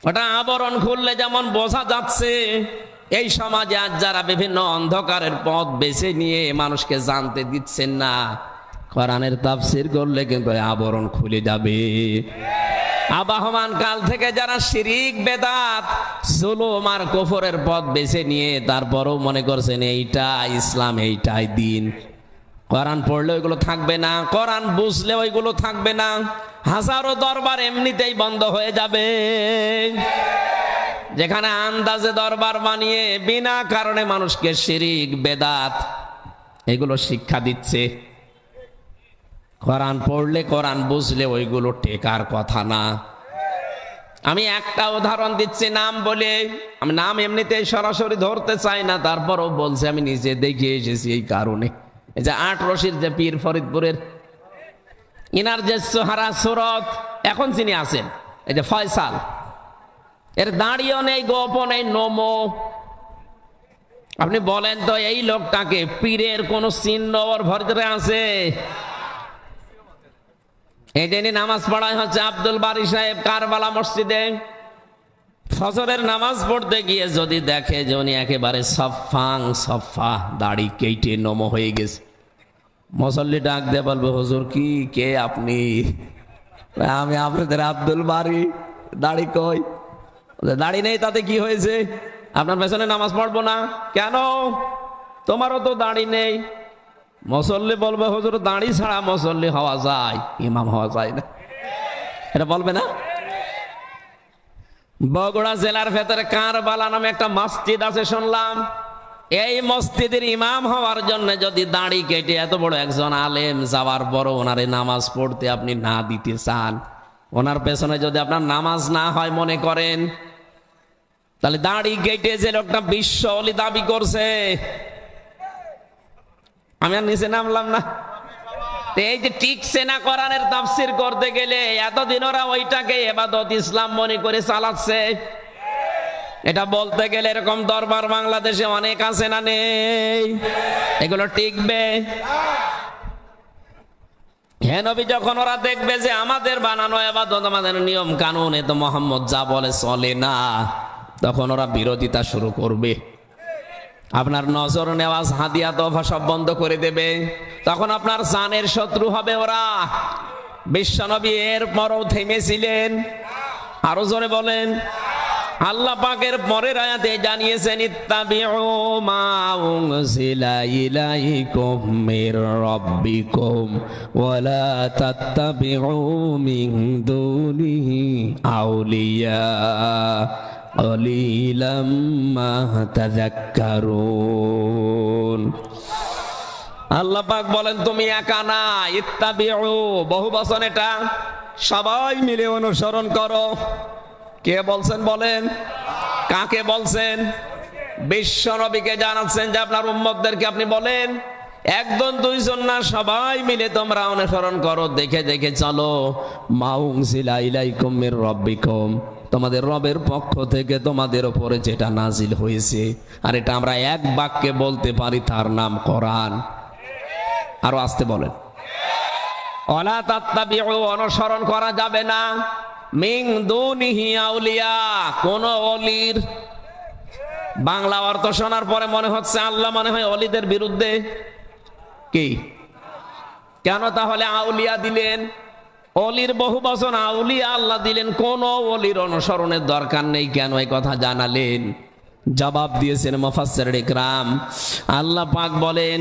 ওটা আবরণ খুললে যেমন বোঝা যাচ্ছে, এই সমাজে আজ যারা বিভিন্ন অন্ধকারের পথ বেছে নিয়ে মানুষকে জানতে দিচ্ছেন না, কোরআনের তাফসীর করলে কিন্তু আবরণ খুলে যাবে। আবহমান কাল থেকে যারা শিরিক বেদাত জুলুম আর কুফরের পথ বেছে নিয়ে তারপরও মনে করছেন এইটা ইসলাম, এইটাই দিন, কোরআন পড়লে ওইগুলো থাকবে না, কোরআন বুঝলে ওইগুলো থাকবে না, হাজারো দরবার এমনিতেই বন্ধ হয়ে যাবে। যেখানে আন্দাজে দরবার বানিয়ে বিনা কারণে মানুষকে শিরিক বেদাত এগুলো শিক্ষা দিচ্ছে, কোরআন পড়লে কোরআন বুঝলে ওইগুলো টেকার কথা না। আমি একটা উদাহরণ দিচ্ছি নাম বলে, আমি নাম এমনিতে সরাসরি ধরতে চাই না, তারপরও বলছি, আমি নিজে দেখে এসেছি এই কারণে। এই যে ৮ রশির যে পীর ফরিদপুরের, ইনার যে সোহারা সুরত এখন যিনি আছেন, এই যে ফয়সাল, এর দাঁড়িয়েও নেই, গোপন নেই, নমো। আপনি বলেন তো এই লোকটাকে পীরের কোন চিহ্ন ওর ভিতরে আছে? এই যে নামাজ পড়ায় হচ্ছে আব্দুল বারী সাহেব কারবালা মসজিদে, ফজরের নামাজ পড়তে গিয়ে যদি দেখে যে উনি একেবারে সফাং সফা, দাড়ি কেটে নম হয়ে গেছে, মুসল্লি ডাক দিয়ে বলবে, হুজুর কি, কে আপনি? আমি আপনাদের আব্দুল বারী, দাড়ি কই? দাড়ি নেই, তাতে কি হয়েছে? আপনার পেছনে নামাজ পড়বো না কেন? তোমারও তো দাড়ি নেই। মুসল্লি বলবে, হুজুর দাড়ি ছাড়া মুসল্লি হওয়া যায়, ইমাম হওয়া যায় না, এটা বলবে না? বগুড়া জেলার ভেতরে কারবালা নামে একটা মসজিদ আছে শুনলাম, এই মসজিদের ইমাম হওয়ার জন্য যদি দাড়ি কেটে এত বড় একজন আলেম যাওয়ার পরও ওনারে নামাজ পড়তে আপনি না দিতে চান, ওনার পেছনে যদি আপনার নামাজ না হয় মনে করেন, তাহলে দাড়ি কেটে যে লোকটা বিশ্ব ওলি দাবি করছে, আমি আর নিচে নামলাম না। এই যে টিকছে না কোরআনের তাফসীর করতে গেলে, এতদিন ওরা ওইটাকে ইবাদত ইসলাম মনে করে চালাচ্ছে। এটা বলতে গেলে এরকম দরবার বাংলাদেশে অনেক আছে না নেই? এগুলো টিকবে? হ্যাঁ নবী, যখন ওরা দেখবে যে আমাদের বানানো ইবাদত, আমাদের নিয়ম কানুন, এ তো মোহাম্মদ যা বলে চলে না, তখন ওরা বিরোধিতা শুরু করবে। আপনার নজর নেওয়াজ, হাদিয়া, তোফা সব বন্ধ করে দেবে। তখন আপনার জানের শত্রু হবে ওরা। বিশ্বনবী এর পরও থেমেছিলেন? আরো জোরে বলেন। আল্লাহ পাকের পরের আয়াতে জানিয়েছেন, ইত্তাবিউ মা উনজিলা ইলাইকুম মির রাব্বিকুম ওয়ালা তাত্তাবিউ মিন দুনিহি আউলিয়া কলিলাম মা তাযাক্কারুন। আল্লাহ পাক বলেন, তুমি একা না, ইত্তাবিউ বহু বচন, এটা সবাই মিলে অনুসরণ করো। কে বলছেন বলেন? কাকে বলছেন? বিশ্ব নবীকে জানাচ্ছেন যে আপনার উম্মতদেরকে আপনি বলেন, একজন দুইজন না, সবাই মিলে তোমরা অনুসরণ করো, দেখে দেখে চলো। মা উনজিলা ইলাইকুম মির রাব্বিকুম, তোমাদের রবের পক্ষ থেকে তোমাদের উপরে যেটা নাজিল হয়েছে, আর এটা আমরা এক বাক্যে বলতে পারি, তার নাম কোরআন। আরো আসতে বলেন, ওয়ালা তাত্তাবিউ, অনুসরণ করা যাবে না, মিন দুনিহি আউলিয়া, কোন ওলির। বাংলা অর্থ শোনার পরে মনে হচ্ছে আল্লাহ মনে হয় ওলিদের বিরুদ্ধে। কি? কেন তাহলে আউলিয়া দিলেন? ওলির বহু বচন, আউলিয়া আল্লাহ দিলেন, কোন ওলির অনুসরণের দরকার নেই, কেন এই কথা জানালেন? জবাব দিয়েছেন মুফাসসিরুল ইকরাম। আল্লাহ পাক বলেন,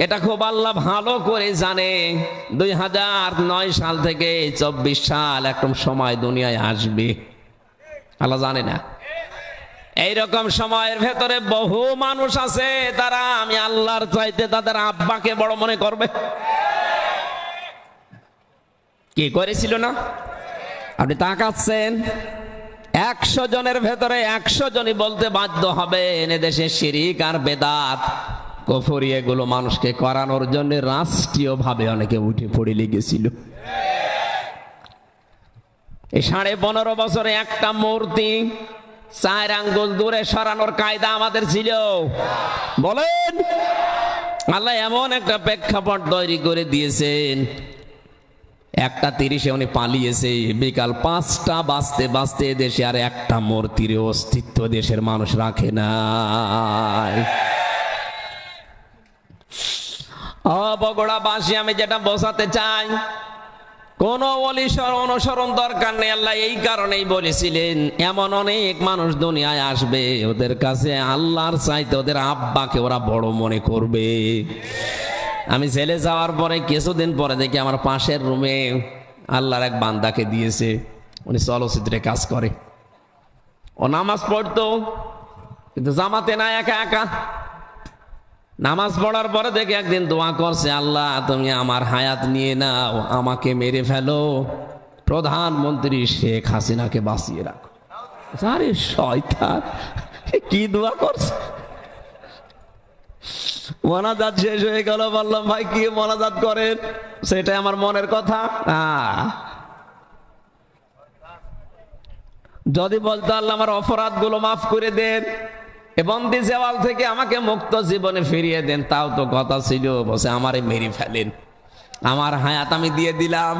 এটা খুব আল্লাহ ভালো করে জানে, 2009 সাল থেকে 24 সাল একদম সময় দুনিয়ায় আসবে, আল্লাহ জানে না? এইরকম সময়ের ভেতরে বহু মানুষ আছে, তারা আমি আল্লাহর চাইতে তাদের আব্বাকে বড় মনে করবে। কি করেছিল না? আপনি তাকাচ্ছেন, 100 জনের ভেতরে 100 জনই বলতে বাধ্য হবে এদেশে শিরিক আর বেদাত কুফরি এগুলো মানুষকে করানোর জন্য রাষ্ট্রীয় ভাবে অনেকে উঠে পড়ে লেগেছিল। এই 15.5 বছরে একটা মূর্তি 4 আঙ্গুল দূরে সরানোর কায়দা আমাদের ছিল? বলেন। আল্লাহ এমন একটা প্রেক্ষাপট তৈরি করে দিয়েছেন, 1:30 উনি পালিয়েছে, বিকাল 5টা বাজতে বাজতে দেশে আর একটা মূর্তির অস্তিত্ব দেশের মানুষ রাখে নাই। বগুড়াবাসী, আমি যেটা বোঝাতে চাই, কোন অনুসরণ দরকার নেই। আল্লাহ এই কারণেই বলেছিলেন এমন অনেক মানুষ দুনিয়ায় আসবে, ওদের কাছে আল্লাহর চাইতে ওদের আব্বাকে ওরা বড় মনে করবে। আমি জেলে যাওয়ার পরে কিছুদিন পরে দেখি আমার পাশের রুমে আল্লাহর এক বান্দাকে দিয়েছে, উনি চলচ্চিত্রে কাজ করে। ও নামাজ পড়তো কিন্তু জামাতে না, একা একা। নামাজ পড়ার পরে দেখে একদিন দোয়া করছে, আল্লাহ তুমি আমার হায়াত নিয়ে নাও, আমাকে মেরে ফেলো, প্রধানমন্ত্রী শেখ হাসিনাকে বাঁচিয়ে রাখো। আরে শয়তান, কি দোয়া করছে। মোনাজাত শেষ হয়ে গেল, বললাম ভাই কি মোনাজাত করেন? সেটাই আমার মনের কথা। যদি বলতো আল্লাহ আমার অপরাধ গুলো মাফ করে দেন, বন্দি জেওয়াল থেকে আমাকে মুক্ত জীবনে ফিরিয়ে দেন, তাও তো কথা ছিল। বসে আমারে মেরে ফেলেন, আমার হায়াত আমি দিয়ে দিলাম,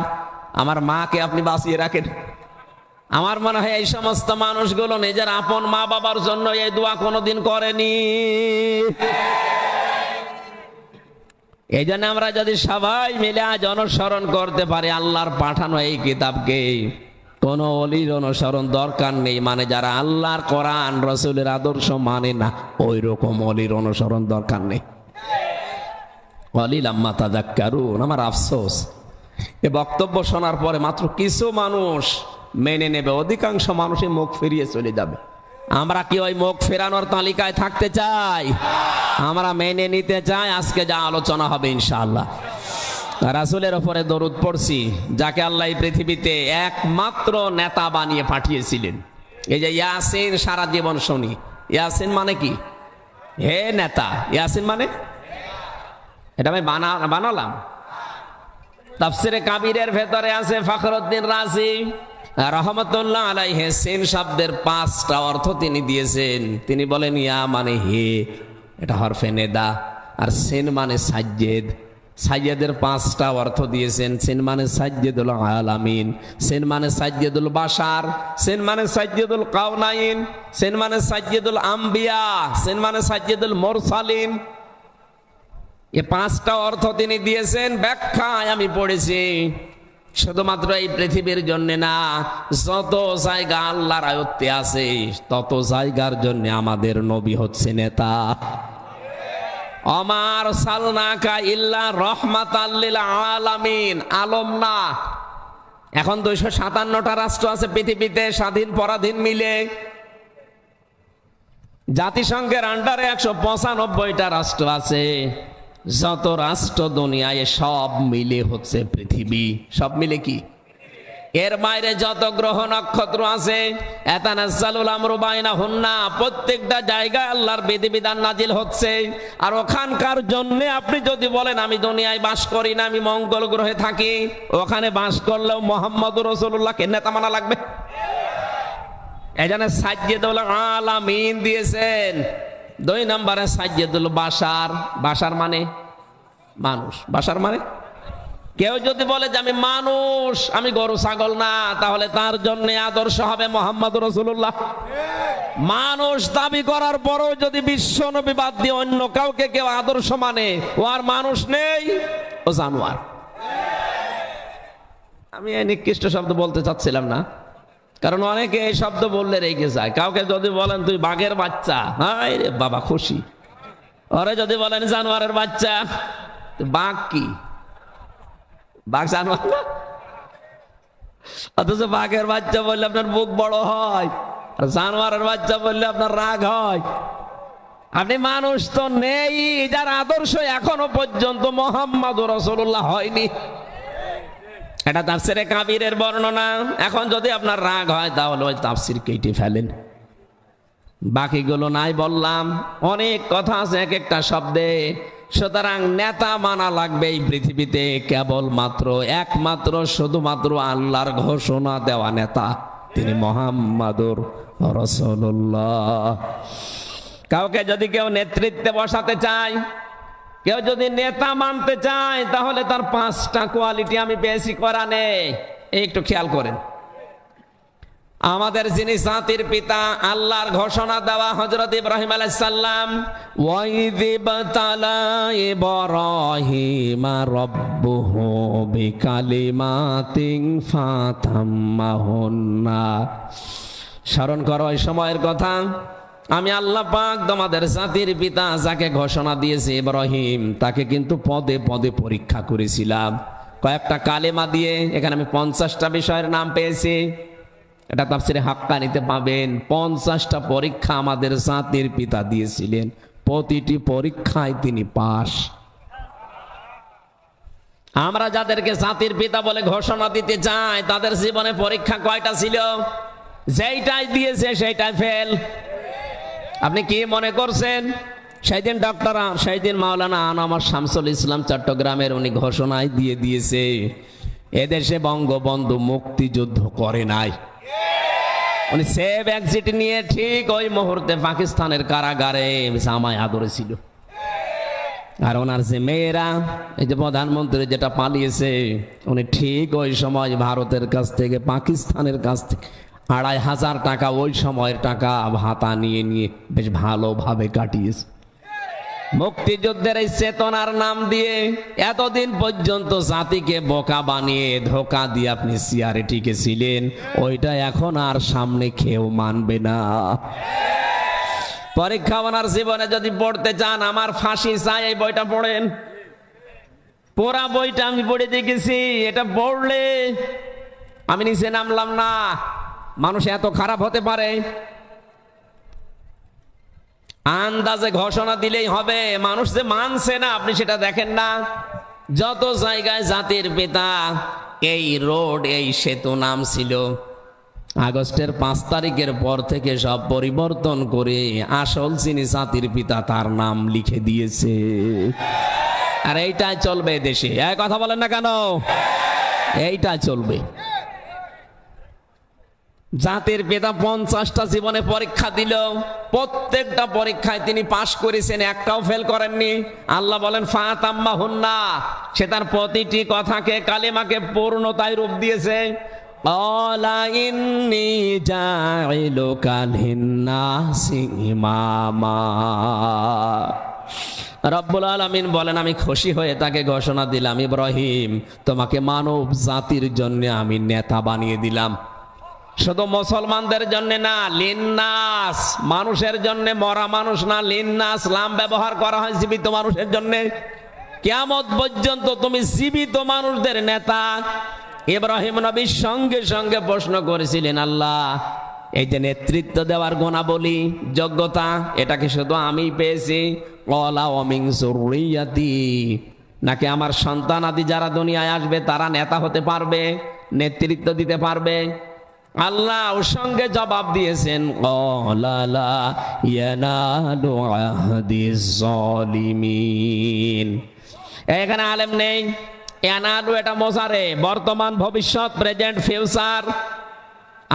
আমার মাকে আপনি বাঁচিয়ে রাখেন। আমার মনে হয় এই সমস্ত মানুষগুলো নিজের আপন মা বাবার জন্য এই দোয়া কোনোদিন করেনি। এই জন্য আমরা যদি সবাই মিলে আজ অনুসরণ করতে পারি আল্লাহর পাঠানো এই কিতাবকে, কোন অলির অনুসরণ দরকার নেই। মানে যারা আল্লাহর কোরআন রসুলের আদর্শ মানে না, ওই রকম অলির অনুসরণ দরকার নেই। কলিলাম মা তাযাক্কারুন। আমার আফসোস, এ বক্তব্য শোনার পরে মাত্র কিছু মানুষ মেনে নেবে, অধিকাংশ মানুষই মুখ ফিরিয়ে চলে যাবে। আমরা কি ওই মুখ ফেরানোর তালিকায় থাকতে চাই? আমরা মেনে নিতে চাই আজকে যা আলোচনা হবে ইনশাআল্লাহ। রাসূলের উপরে দরুদ পড়ছি, যাকে আল্লাহ এই পৃথিবীতে একমাত্র নেতা বানিয়ে পাঠিয়েছিলেন। এই যে ইয়াসিন সারা জীবন শুনি, ইয়াসিন মানে কি? হে নেতা। ইয়াসিন মানে এটা আমি বানালাম। তাফসিরে কাবীরের ভেতরে আছে ফখরুদ্দিন রাজি রহমতুল্লাহ আলাইহি সিন শব্দের 5টা অর্থ তিনি দিয়েছেন। তিনি বলেন ইয়া মানে হে, এটা হরফে নেদা, আর সিন মানে সাজ্জেদ। সাইয়েদের 5টা অর্থ দিয়েছেন। সিন মানে সাজ্জেদুল আলামিন, সিন মানে সাজ্জেদুল বাশার, সিন মানে সাজ্জেদুল কাউনাইন, সিন মানে সাজ্জেদুল আম্বিয়া, সিন মানে সাজ্জেদুল মুরসালিন। এই 5টা অর্থ তিনি দিয়েছেন। ব্যাখ্যায় আমি পড়েছি শুধুমাত্র এই পৃথিবীর জন্য না, যত জায়গা আল্লাহর আয়ত্তে আছে তত জায়গার জন্য আমাদের নবী হচ্ছে নেতা। আমার সালনাকা ইল্লা রহমাতাল লিল আলামিন, আলম না। এখন 257টা রাষ্ট্র আছে পৃথিবীতে, স্বাধীন পরাধীন মিলে। জাতিসংঘের আন্ডারে 195টা রাষ্ট্র আছে। যত রাষ্ট্র দুনিয়ায় সব মিলে হচ্ছে পৃথিবী। সব মিলে কি? এর বাইরে যত গ্রহ নক্ষত্র আছে, এতানাজ্জালুল আমরু বাইনাহুন্না, প্রত্যেকটা জায়গায় আল্লাহর বিধিবিধান নাজিল হচ্ছে। আর ওখানকার জন্য আপনি যদি বলেন আমি দুনিয়ায় বাস করি না, আমি মঙ্গল গ্রহে থাকি, ওখানে বাস করলেও মুহাম্মদুর রাসূলুল্লাহকে নেতা মানা লাগবে। এজন্য সাজ্জেদুল আলামিন দিয়েছেন। 2 নম্বরে সাজ্জেদুল বাশার। বাশার মানে মানুষ। বাশার মানে কেউ যদি বলে যে আমি মানুষ, আমি গরু ছাগল না, তাহলে তার জন্য আদর্শ হবে মুহাম্মদুর রাসূলুল্লাহ। মানুষ দাবি করার পরও যদি বিশ্ব নবী বাদ দিয়ে অন্য কাউকে কেউ আদর্শ মানে, ও আর মানুষ নেই, ও জানোয়ার। আমি এই নিকৃষ্ট শব্দ বলতে চাচ্ছিলাম না, কারণ অনেকে এই শব্দ বললে রেগে যায়। কাউকে যদি বলেন তুই বাঘের বাচ্চা, হায় রে বাবা খুশি। ওরে যদি বলেন জানোয়ারের বাচ্চা, বাঘ কি? বাঘ জানোয়ার না? অথচ বাঘের বাচ্চা বললে আপনার বুক বড় হয়, আর জানোয়ারের বাচ্চা বললে আপনার রাগ হয়। আপনি মানুষ তো নেই, যার আদর্শ এখনো পর্যন্ত মুহাম্মদুর রাসূলুল্লাহ হয়নি। এটা তাফসিরে কাবীরের বর্ণনা। এখন যদি আপনার রাগ হয় তাহলে ওই তাফসির কেটে ফেলেন, বাকিগুলো নাই বললাম। অনেক কথা আছে এক একটা শব্দে। সুতরাং নেতা মানা লাগবে এই পৃথিবীতে কেবলমাত্র একমাত্র শুধুমাত্র আল্লাহর ঘোষণা দেওয়া নেতা, তিনি মুহাম্মদুর রাসূলুল্লাহ। কাউকে যদি কেউ নেতৃত্বে বসাতে চায়, কেউ যদি নেতা মানতে চায় তাহলে তার 5টা কোয়ালিটি আমি পেয়েছি কোরআনে, একটু খেয়াল করেন। আমাদের যিনি জাতির পিতা, আল্লাহর ঘোষণা দেওয়া হযরত ইব্রাহিম আলাইহিস সালাম, ওয়াইযিবতালা ইব্রাহিমা রাব্বুহু বিকালিমাতিন ফাতাম্মাহুন্না। স্মরণ করো ওই সময়ের কথা। আমি আল্লাহ পাক তোমাদের জাতির পিতা যাকে ঘোষণা দিয়েছি ইব্রাহিম, তাকে কিন্তু পদে পদে পরীক্ষা করেছিলাম কয়েকটা কালেমা দিয়ে। এখানে আমি 50টা বিষয়ের নাম পেয়েছি, এটা তাফসিরে হাক্কানিতে পাবেন। 50টা পরীক্ষা আমাদের জাতির পিতা দিয়েছিলেন, প্রতিটি পরীক্ষায় তিনি পাস। আমরা যাদেরকে জাতির পিতা বলে ঘোষণা দিতে চাই, তাদের জীবনে পরীক্ষা কয়টা ছিল? যেইটাই দিয়েছে সেইটাই ফেল। আপনি কি মনে করছেন সেই দিন মাওলানা আনোয়ার শামসুল ইসলাম চট্টগ্রামের উনি ঘোষণায় দিয়ে দিয়েছে এদেশে বঙ্গবন্ধু মুক্তিযুদ্ধ করে নাই। উনি সেভ এক্সিট নিয়ে ঠিক ওই মুহূর্তে পাকিস্তানের কারাগারে জামায় আদরে ছিল। আর ওনার যে মেয়েরা, এই যে প্রধানমন্ত্রী যেটা পালিয়েছে, উনি ঠিক ওই সময় ভারতের কাছ থেকে, পাকিস্তানের কাছ থেকে 2500 টাকা ওই সময়ের টাকা ভাতা নিয়ে নিয়ে বেশ ভালোভাবে কাটিয়েছে। মুক্তিযুদ্ধের এই চেতনার নাম দিয়ে এতদিন পর্যন্ত জাতিকে বোকা বানিয়ে ধোকা দিয়ে আপনি চেয়ারে টিকেছিলেন, ওইটা এখন আর সামনে কেউ মানবে না। পরীক্ষা ওনার জীবনে যদি পড়তে চান, আমার ফাঁসি চাই, এই বইটা পড়েন। পুরা বইটা আমি পড়ে দেখেছি। এটা পড়লে আমি নিচে নামলাম না। মানুষ এত খারাপ হতে পারে? আন্দাজে ঘোষণা দিলেই হবে, মানুষ যে মানছে না আপনি সেটা দেখেন না। যত জায়গায় জাতির পিতা, এই রোড, এই সেতু নাম ছিল, আগস্টের 5 তারিখের পর থেকে সব পরিবর্তন করে আসল যিনি জাতির পিতা তার নাম লিখে দিয়েছে। আর এইটাই চলবে দেশে। এক কথা বলেন না কেন? এইটাই চলবে। জাতির পিতা 50টা জীবনে পরীক্ষা দিল, প্রত্যেকটা পরীক্ষায় তিনি পাশ করেছেন, একটাও ফেল করেননি। আল্লাহ বলেন ফাতাম্মাহুন্না, সে তার প্রতিটি কথাকে, কালিমাকে পূর্ণতায় রূপ দিয়েছে। ক্বালা ইন্নী জাইলুকা লিন্নাসি ইমামা। রব্বুল আলামিন বলেন, আমি খুশি হয়ে তাকে ঘোষণা দিলাম, ইব্রাহিম, তোমাকে মানব জাতির জন্য আমি নেতা বানিয়ে দিলাম। শুধু মুসলমানদের জন্য না, লিন্নাস, মানুষের জন্য, মরা মানুষ না, লিন্নাস লাম ব্যবহার করা হয় জীবিত মানুষের জন্য। কিয়ামত পর্যন্ত তুমি জীবিত মানুষদের নেতা। ইব্রাহিম নবী সঙ্গে সঙ্গে প্রশ্ন করেছিলেন, আল্লাহ, এই যে নেতৃত্ব দেওয়ার গুণাবলী, যোগ্যতা, এটা কি শুধু আমি পেয়েছি? ক্বালা ওয়া মিন যুররিয়াতি, নাকি আমার সন্তান আদি যারা দুনিয়ায় আসবে তারা নেতা হতে পারবে, নেতৃত্ব দিতে পারবে? আল্লাহ ওর সঙ্গে জবাব দিয়েছেন, ক্বালা লা ইয়ানালু আহদিজ জালিমিন। এখানে আলেম নেই। ইয়ানালু এটা মোজারে, বর্তমান, ভবিষ্যৎ, প্রেজেন্ট, ফিউচার।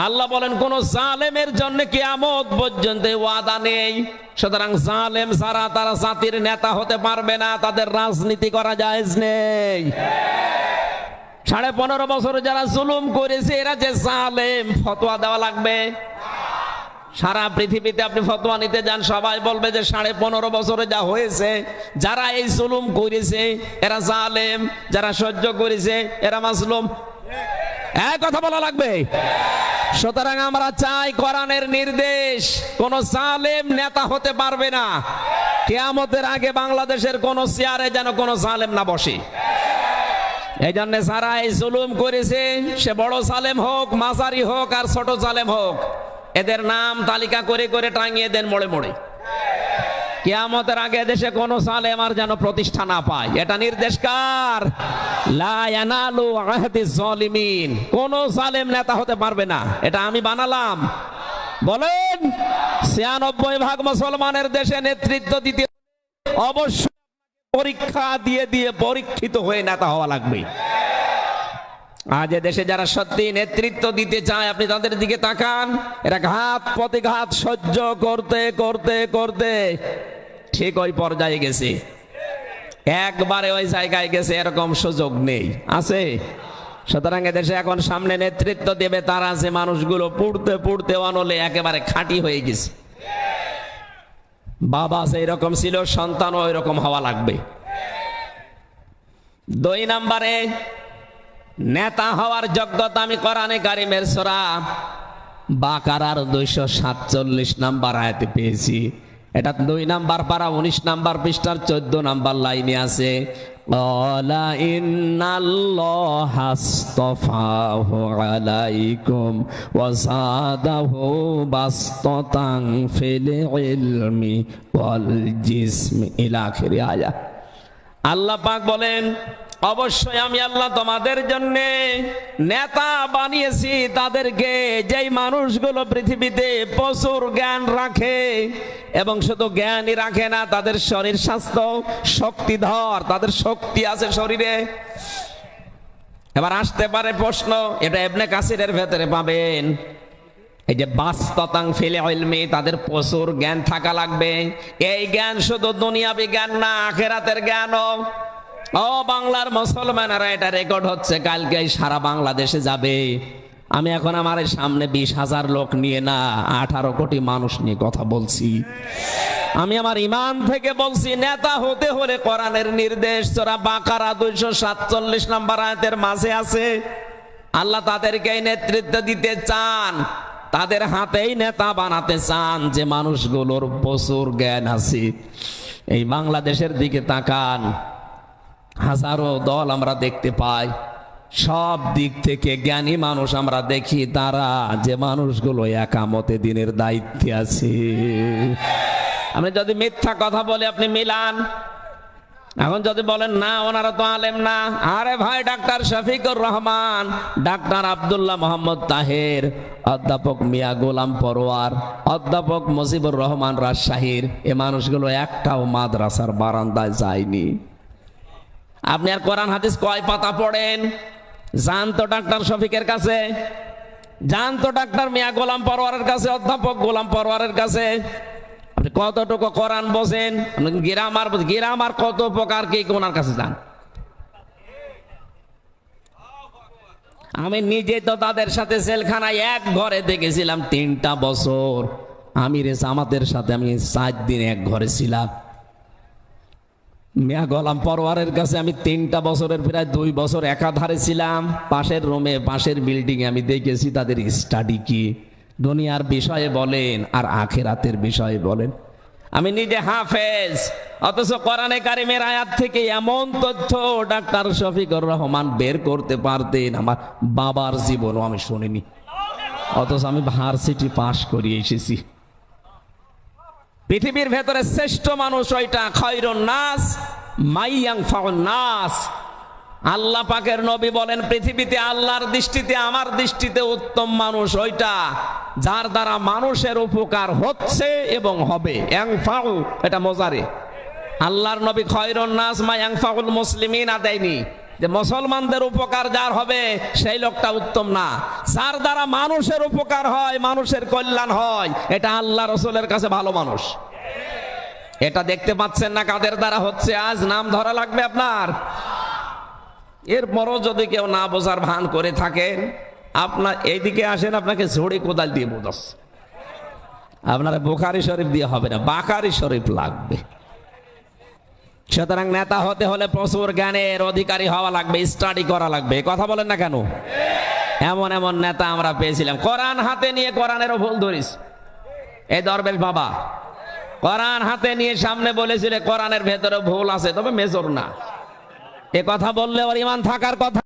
আল্লাহ বলেন কোন জালেমের জন্য কিয়ামত পর্যন্ত ওয়াদা নেই। সুতরাং জালেম যারা, তারা জাতির নেতা হতে পারবে না, তাদের রাজনীতি করা জায়েজ নেই। 15.5 বছরে যারা জুলুম করেছে এরা যে জালেম, ফতোয়া দেওয়া লাগবে। সারা পৃথিবীতে আপনি ফতোয়া নিতে যান, সবাই বলবে যে 15.5 বছরে যা হয়েছে, যারা এই জুলুম করেছে এরা জালেম, যারা সহ্য করেছে এরা মাজলুম। এক কথা বলা লাগবে। সুতরাং আমরা চাই কোরআনের নির্দেশ, কোন জালেম নেতা হতে পারবে না। কিয়ামতের আগে বাংলাদেশের কোন চেয়ারে যেন কোন জালেম না বসে। এই জন্য যারা এই জুলুম করেছে, সে বড় জালেম হোক, মাঝারি হোক আর ছোট জালেম হোক, এদের নাম তালিকা করে করে টাঙিয়ে দেন মোড়ে মোড়ে। কিয়ামতের আগে দেশে কোন জালেম আর যেন প্রতিষ্ঠা না পায়। এটা নির্দেশ কার? লা ইয়ানালু আহদিজ জালিমিন। কোন জালেম নেতা হতে পারবে না, এটা আমি বানালাম। বলেন 96% মুসলমানের দেশে নেতৃত্ব দিতে অবশ্যই পরীক্ষা দিয়ে দিয়ে পরীক্ষিত হয়ে নেতা হওয়া লাগবে। আজ দেশে যারা সত্যি নেতৃত্ব দিতে চায়, আপনি তাদের দিকে তাকান, এরা ঘাত প্রতিঘাত সহ্য করতে করতে করতে ঠিক ওই পর্যায়ে গেছে। একবারে ওই জায়গায় গেছে এরকম সুযোগ নেই, আছে? সুতরাং এদেশে এখন সামনে নেতৃত্ব দেবে তারা, যে মানুষগুলো পড়তে পড়তে অনলে একেবারে খাঁটি হয়ে গেছে। বাবা সেই রকম ছিল, সন্তানও ওই রকম হওয়া লাগবে। 2 নম্বরে নেতা হওয়ার যোগ্যতা আমি কোরআনে কারিমের সূরা বাকারার 247 নম্বর আয়াতে পেয়েছি। এটা 2 নাম্বার পারা 19 নাম্বার পৃষ্ঠার 14 নাম্বার লাইনে আছে। ক্বালা ইন্নাল্লাহা আস্তাফাহু আলাইকুম ওয়া যাদাহু বাসতাতান ফিল ইলমি ওয়াল জিসমি ইলা আখিরি আয়া। আল্লাহ পাক বলেন, অবশ্যই আমি আল্লাহ তোমাদের জন্য নেতা বানিয়েছি তাদেরকে, যেই মানুষগুলো পৃথিবীতে প্রচুর জ্ঞান রাখে, এবং শুধু জ্ঞানই রাখে না, তাদের শরীর স্বাস্থ্য শক্তিধর, তাদের শক্তি আছে শরীরে। এবার আসতে পারে প্রশ্ন, এটা ইবনে কাসিরের ভেতরে পাবেন, এই যে বাসতাতাং ফিল ইলমি, তাদের প্রচুর জ্ঞান থাকা লাগবে। এই জ্ঞান শুধু দুনিয়াবি জ্ঞান না, আখিরাতের জ্ঞানও। ও বাংলার মুসলমানেরা, এটা রেকর্ড হচ্ছে, কালকে সারা বাংলাদেশে যাবে। আমি এখন আমার সামনে 20,000 লোক নিয়ে না, 18 কোটি মানুষ নিয়ে কথা বলছি। আমি আমার ইমান থেকে বলছি, নেতা হতে হলে কোরআনের নির্দেশ সূরা বাকারা 247 নম্বর আয়াতের মাঝে আছে, আল্লাহ তাদেরকে নেতৃত্ব দিতে চান, তাদের হাতেই নেতা বানাতে চান যে মানুষগুলোর প্রচুর জ্ঞান আছে। এই বাংলাদেশের দিকে তাকান, হাজারো দল আমরা দেখতে পাই, সব দিক থেকে জ্ঞানী মানুষ আমরা দেখি, তারা যে মানুষগুলো একামতে দিনের দায়িত্বে আছে। আপনি যদি মিথ্যা কথা বলে আপনি মিলান, এখন যদি বলেন না ওনারা তো আলেম না, আরে ভাই, ডাক্তার শফিকুর রহমান, ডাক্তার আব্দুল্লাহ মোহাম্মদ তাহের, অধ্যাপক মিয়া গোলাম পরোয়ার, অধ্যাপক মুজিবুর রহমান রাজশাহীর, এ মানুষগুলো একটাও মাদ্রাসার বারান্দায় যায়নি। আপনি আর কোরআন হাদিস কয় পাতা পড়েন? যান তো ডাক্তার শফিকের কাছে, যান তো ডাক্তার মিয়া গোলাম পরোয়ারের কাছে, অধ্যাপক গোলাম পরোয়ারের কাছে। আপনি কতটুকু কোরআন বোঝেন? গ্রামার কত প্রকার কি, ওনার কাছে যান। আমি নিজে তো তাদের সাথে জেলখানায় এক ঘরে দেখেছিলাম 3টা বছর। আমিরে জামাতের সাথে আমি 4 দিন এক ঘরে ছিলাম। মিয়া গোলাম পরোয়ারের কাছে আমি 3টা বছরের প্রায় 2 বছর একাধারে ছিলাম। পাশের রুমে, পাশের বিল্ডিং এ আমি দেখেছি তাদের স্টাডি কি, দুনিয়ার বিষয়ে বলেন আর আখিরাতের বিষয়ে বলেন। আমি নিজে হাফেজ, অথচ কোরআনে কারিমের আয়াত থেকে এমন তথ্য ডাক্তার শফিকুর রহমান বের করতে পারতেন, আমার বাবার জীবনও আমি শুনিনি, অথচ আমি ভার্সিটি পাশ করিয়ে এসেছি। পৃথিবীর ভেতরে শ্রেষ্ঠ মানুষ ওইটা, খায়রুন নাস মাইয়ানফাউন নাস। আল্লাহ পাকের নবী বলেন, পৃথিবীতে আল্লাহর দৃষ্টিতে, আমার দৃষ্টিতে উত্তম মানুষ ওইটা যার দ্বারা মানুষের উপকার হচ্ছে এবং হবে। ইয়ানফাউ, এটা মজারে। আল্লাহর নবী খায়রুন নাস মাইয়ানফাউল মুসলিমিন দেয়নি, যে মুসলমানদের উপকার যার হবে সেই লোকটা উত্তম না। যার দ্বারা মানুষের উপকার হয়, মানুষের কল্যাণ হয়, এটা আল্লাহ রাসূলের কাছে ভালো মানুষ। এটা দেখতে পাচ্ছেন না কাদের দ্বারা হচ্ছে? আজ নাম ধরা লাগবে আপনার। এরপরও যদি কেউ না বোঝার ভান করে থাকেন, আপনার এইদিকে আসেন, আপনাকে ঝড়ি কোদাল দিয়ে বোঝাচ্ছে। আপনার বুখারী শরীফ দিয়ে হবে না, বাকারি শরীফ লাগবে। সুতরাং নেতা হতে হলে প্রচুর জ্ঞানের অধিকারী হওয়া লাগবে, স্টাডি করা লাগবে। কথা বলেন না কেন? এমন এমন নেতা আমরা পেয়েছিলাম, কোরআন হাতে নিয়ে কোরআনেরও ভুল ধরিস। এই দরবেশ বাবা কোরআন হাতে নিয়ে সামনে বলেছিল কোরআনের ভেতরে ভুল আছে, তবে মেজর না। এ কথা বললে ওর ইমান থাকার কথা।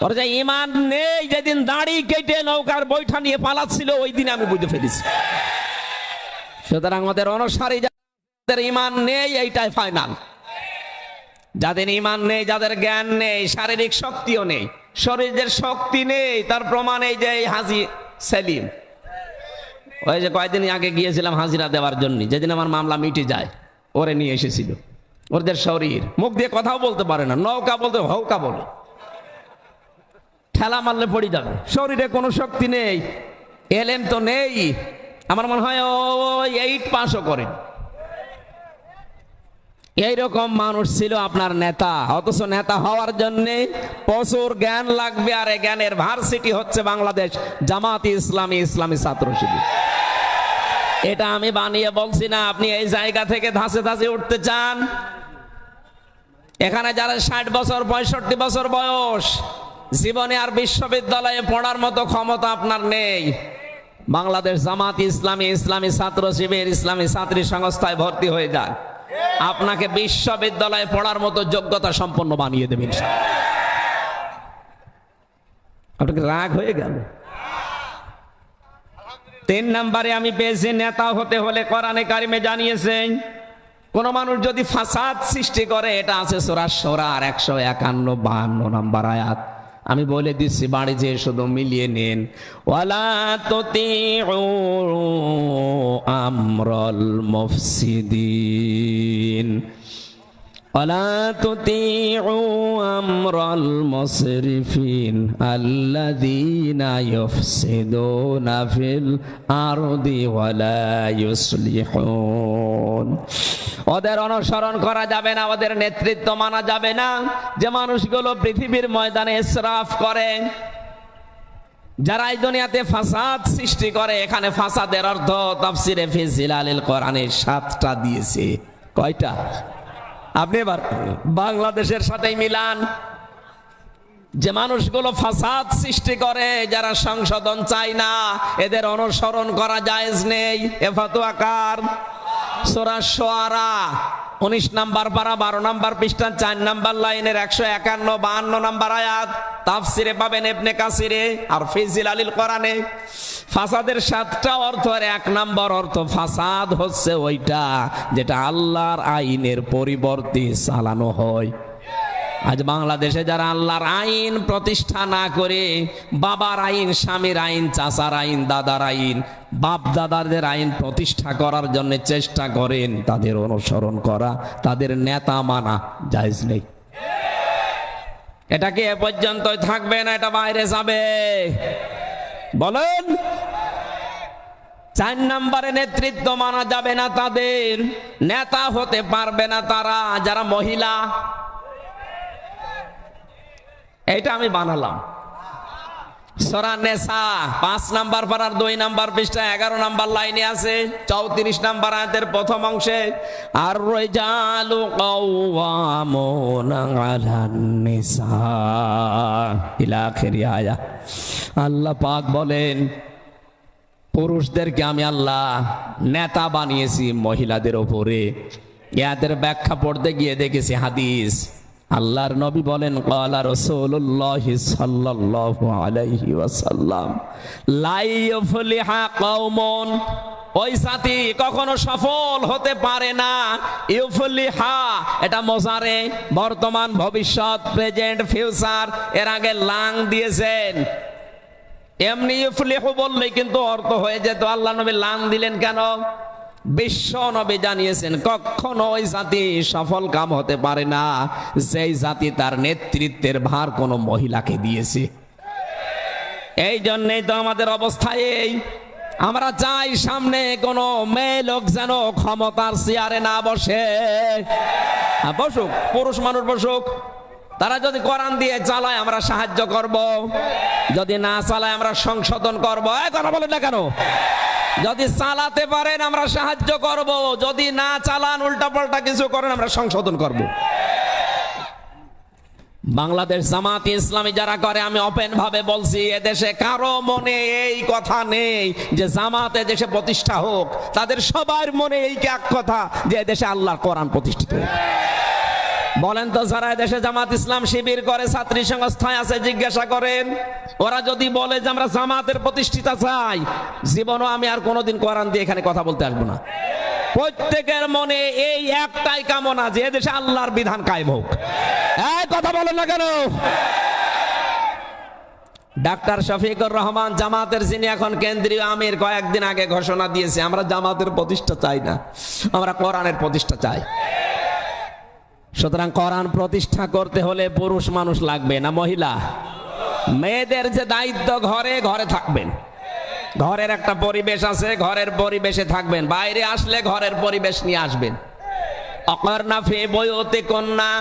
ওর যে ইমান নেই, যেদিন দাড়ি কেটে নৌকার বৈঠা নিয়ে পালাচ্ছিল, ওই দিন আমি বুঝে ফেলেছি। সুতরাং আমাদের অনুসারী যাদের ইমান নেই, এইটাই ফাইনাল। যাদের ইমান নেই, যাদের জ্ঞান নেই, শারীরিক শক্তিও নেই, শরীরের শক্তি নেই, তার প্রমাণ এই যে হাজী সেলিম, ওই যে কয়েকদিন আগে গিয়েছিলাম হাজিরা দেওয়ার জন্য, যেদিন আমার মামলা মিটে যায়, ওরে নিয়ে এসেছিল। ওদের শরীর, মুখ দিয়ে কথাও বলতে পারে না, নৌকা বলতে হৌকা বলে, ঠেলা মারলে পড়ে যাবে, শরীরে কোনো শক্তি নেই, এলেম তো নেই। আমার মনে হয় ও 8 পাসও করেন। এইরকম মানুষ ছিল আপনার নেতা। অথচ নেতা হওয়ার জন্য প্রচুর জ্ঞান লাগবে, আর এই জ্ঞানের ভার্সিটি হচ্ছে বাংলাদেশ জামাতি ইসলামী, ইসলামী ছাত্র শিবির। এটা আমি বানিয়ে বলছি না। আপনি এই জায়গা থেকে ধাসে ধাসে উঠতে চান, এখানে যারা 60 বছর 65 বছর বয়স, জীবনে আর বিশ্ববিদ্যালয়ে পড়ার মতো ক্ষমতা আপনার নেই, বাংলাদেশ জামাত ইসলামী, ইসলামী ছাত্র শিবির, ইসলামী ছাত্রী সংস্থায় ভর্তি হয়ে যান, আপনাকে বিশ্ববিদ্যালয়ে পড়ার মতো যোগ্যতা সম্পন্ন বানিয়ে দেবেন। আপনাকে রাগ হয়ে গেল। 3 নম্বরে আমি পেয়েছি, নেতা হতে হলে কোরআনে কারিমে জানিয়েছেন কোন মানুষ যদি ফাসাদ সৃষ্টি করে, এটা আছে সূরা শুরার 151-52 নম্বর আয়াত। আমি বলে দিচ্ছি, বাড়ি যেয়ে শুধু মিলিয়ে নেন। ওয়ালা তুতিউ আমরাল মুফসিদিন, ওয়ালা তুতিউ আমরাল মুসরিফিন আল্লাযীনা ইউফসিদুনা ফিল আরদি ওয়ালা ইউসলিহুন। ওদের অনুসরণ করা যাবে না, ওদের নেতৃত্ব মানা যাবে না, যে মানুষগুলো পৃথিবীর ময়দানে ইসরাফ করে, যারা এই দুনিয়াতে ফাসাদ সৃষ্টি করে। এখানে ফাসাদের অর্থ তাফসিরে ফি জিলালিল কোরআনে 7টা দিয়েছে। কয়টা? আপনি এবার বাংলাদেশের সাথেই মিলান। যে মানুষগুলো ফাসাদ সৃষ্টি করে, যারা সংশোধন চায় না, এদের অনুসরণ করা জায়েজ নেই। এ ফাতোয়া কার? সূরা শুআরা 19 নম্বর পারা 12 নম্বর পৃষ্ঠা 4 নম্বর লাইনের 151-52 নম্বর আয়াত। তাফসিরে পাবেন ইবনে কাসিরে আর ফি জিলালিল কোরআনে। ফাসাদের 7টা অর্থ, আর 1 নম্বর অর্থ ফাসাদ হচ্ছে ওইটা যেটা আল্লাহর আইনের পরিবর্তে চালানো হয়। আজ বাংলাদেশে যারা আল্লাহর আইন প্রতিষ্ঠা না করে বাবার আইন, স্বামীর আইন, চাচার আইন, দাদার আইন, বাপ দাদাদের আইন প্রতিষ্ঠা করার জন্য চেষ্টা করেন, তাদের অনুসরণ করা, তাদের নেতা মানা জায়েজ নেই। এটা কি এ পর্যন্তই থাকবে না এটা বাইরে যাবে? বলেন। 4 নম্বরে নেতৃত্ব মানা যাবে না তাদের, নেতা হতে পারবে না তারা যারা মহিলা। এটা আমি বানালাম। সূরা নিসা 5 নম্বর পারার 2 নম্বর পৃষ্ঠা 11 নম্বর লাইনে আছে, 34 নম্বর আয়াতের প্রথম অংশে, আর রিজালু কাওয়ামুনা আলান নিসা ইলা আখির আয়াত। আল্লাহ পাক বলেন, পুরুষদেরকে আমি আল্লাহ নেতা বানিয়েছি মহিলাদের উপরে। ইয়াদের ব্যাখ্যা পড়তে গিয়ে দেখেছি হাদিস, আল্লাহর নবী বলেন, ক্বালা রাসূলুল্লাহ সাল্লাল্লাহু আলাইহি ওয়াসাল্লাম, লা ইউফলিহা কওমুন, ওই জাতি কখনো সফল হতে পারে না। ইউফলিহা এটা মুজারে, বর্তমান, ভবিষ্যৎ, প্রেজেন্ট, ফিউচার, এর আগে লাং দিয়েছেন। এমনি ইউফলিহু বললেই কিন্তু অর্থ হয়ে যেত। আল্লাহ নবী লাং দিলেন কেন? বিশ্ব নবী জানিয়েছেন কখনো ওই জাতি সফল কাম হতে পারে না যেই জাতি তার নেতৃত্বের ভার কোনো মহিলাকে দিয়েছে। এই জন্যই তো আমাদের অবস্থা এই। আমরা চাই সামনে কোনো মেয়ে লোক যেন ক্ষমতার চেয়ারে না বসে। বসুক, পুরুষ মানুষ বসুক, তারা যদি কোরআন দিয়ে চালায় আমরা সাহায্য করব, যদি না চালায় আমরা সংশোধন করব। কথা বলেন না কেন? যদি চালাতে পারেন আমরা সাহায্য করব, যদি না চালান, উল্টা পাল্টা কিছু করেন, আমরা সংশোধন করব। বাংলাদেশ জামাত ইসলামী যারা করে, আমি ওপেন ভাবে বলছি, এদেশে কারো মনে এই কথা নেই যে জামাত এদেশে প্রতিষ্ঠা হোক। তাদের সবার মনে এই এক কথা যে এদেশে আল্লাহর কোরআন প্রতিষ্ঠিত হোক। বলেন তো, যারা দেশে জামাত ইসলাম শিবির করে, ছাত্রী সংস্থায় আছে, জিজ্ঞাসা করেন, ওরা যদি বলে যে আমরা জামাতের প্রতিষ্ঠিতা চাই, জীবনও আমি আর কোনোদিন কোরআন দিয়ে এখানে কথা বলতে আসবো না। প্রত্যেকের মনে এই একটাই কামনা যে এদেশে আল্লাহর বিধান কায়েম হোক। এই কথা বলেন না কেন? ডাক্তার শফিকুর রহমান জামাতের যিনি এখন কেন্দ্রীয় আমির, কয়েকদিন আগে ঘোষণা দিয়েছে, আমরা জামাতের প্রতিষ্ঠা চাই না, আমরা কোরআনের প্রতিষ্ঠা চাই। সুতরাং কোরআন প্রতিষ্ঠা করতে হলে পুরুষ মানুষ লাগবে না মহিলা। মেয়েদের যে দায়িত্ব, ঘরে ঘরে থাকবেন, ঘরের একটা পরিবেশ আছে, ঘরের পরিবেশে থাকবেন, বাইরে আসলে ঘরের পরিবেশ নিয়ে আসবেন। অকরনা ফি বুয়ুতিকুন্না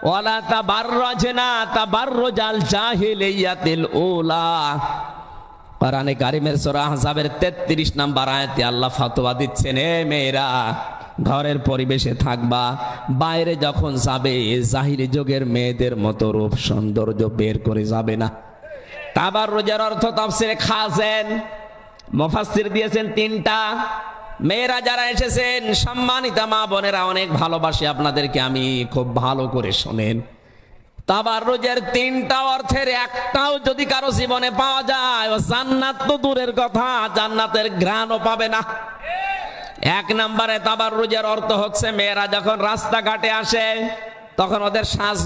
ওয়ালা তাবাররাজনা তাবাররুজাল জাহিলিয়াতিল উলা। কোরআনে কারিমের সূরা আহজাবের 33 নম্বর আয়াতে আল্লাহ ফতোয়া দিচ্ছেন, এ মেয়েরা ঘরের পরিবেশে থাকবা, বাইরে যখন যাবে জাহিলি যুগের মেয়েদের মতো রূপ সৌন্দর্য বের করে যাবে না। তাবাররুজের অর্থ তাফসিরে খাজেন মুফাসসির দিয়েছেন 3টা। মেয়েরা যারা এসেছেন, সম্মানিতা মা বোনেরা, অনেক ভালোবাসি আপনাদেরকে আমি, খুব ভালো করে শোনেন। তাবাররুজের 3টা অর্থের একটাও যদি কারো জীবনে পাওয়া যায়, ও জান্নাত তো দূরের কথা, জান্নাতের ঘ্রাণও পাবে না। 1 নম্বরে তাবাররুজের অর্থ হচ্ছে মেয়েরা যখন রাস্তাঘাটে আসে তখন ওদের সাজ